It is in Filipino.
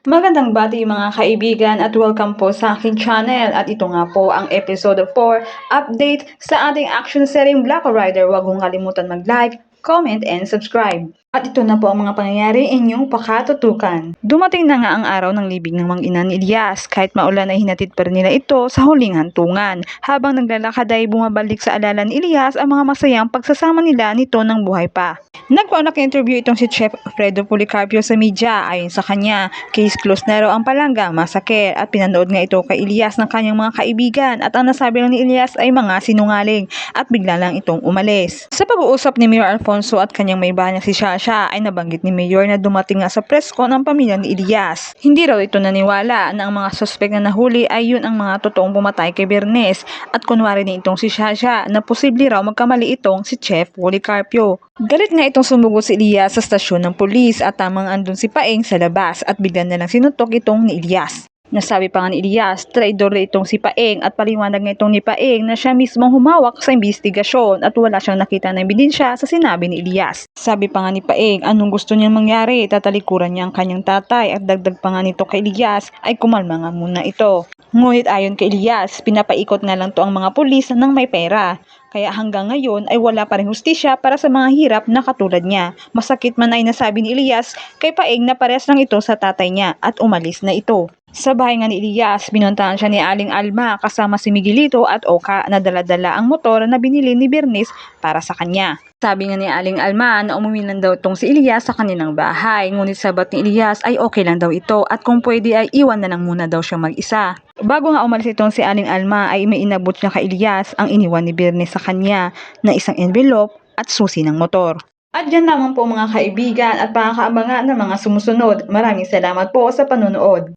Magandang bati mga kaibigan at welcome po sa aking channel at ito nga po ang episode 4 update sa ating action series Black Rider. Huwag mong kalimutan mag-like, comment, and subscribe. At ito na po ang mga pangyayari inyong pakatutukan. Dumating na nga ang araw ng libing ng mag-ina ni Elias. Kahit maulan ay hinatid pa rin nila ito sa huling hantungan. Habang naglalakad ay bumabalik sa alala ni Elias ang mga masayang pagsasama nila nito ng buhay pa. Nagpaunak interview itong si Chef Fredo Policarpio sa media. Ayon sa kanya, case closed na raw ang Palanga Massacre at pinanood nga ito kay Elias ng kanyang mga kaibigan at ang nasabi lang ni Elias ay mga sinungaling at bigla lang itong umalis. Sa pag-uusap ni Mayor Alfonso at kanyang may bahay si Shasha ay nabanggit ni Mayor na dumating nga sa presko ng pamilya ni Elias. Hindi raw ito naniwala na ang mga suspek na nahuli ay yun ang mga totoong pumatay kay Bernes at kunwari ni itong si Shasha na posible raw magkamali itong si Chef Policarpio. Galit nga itong sumugot si Elias sa stasyon ng pulis at tamang andun si Paeng sa labas at bigla na lang sinutok itong ni Elias. Nasabi pa nga ni Elias, traidor na itong si Paeng at paliwanag nga itong ni Paeng na siya mismong humawak sa investigasyon at wala siyang nakita na ebidensya sa sinabi ni Elias. Sabi pa nga ni Paeng, anong gusto niyang mangyari, tatalikuran niya ang kanyang tatay at dagdag pa nga nito kay Elias ay kumalma nga muna ito. Ngunit ayon kay Elias, pinapaikot nga lang to ang mga pulis ng may pera. Kaya hanggang ngayon ay wala pa rin hustisya para sa mga hirap na katulad niya. Masakit man ay nasabi ni Elias kay Paeng na parehas lang ito sa tatay niya at umalis na ito. Sa bahay nga ni Elias, binuntahan siya ni Aling Alma kasama si Miguelito at Oka na dala-dala ang motor na binili ni Bernes para sa kanya. Sabi nga ni Aling Alma na umuwi lang daw itong si Elias sa kanilang bahay. Ngunit sabat ni Elias ay okay lang daw ito at kung pwede ay iwan na lang muna daw siya mag-isa. Bago nga umalis itong si Aling Alma ay may inabot niya kay Elias ang iniwan ni Bernes sa kanya na isang envelope at susi ng motor. At dyan lamang po mga kaibigan at pakakaabangan ng mga sumusunod. Maraming salamat po sa panonood.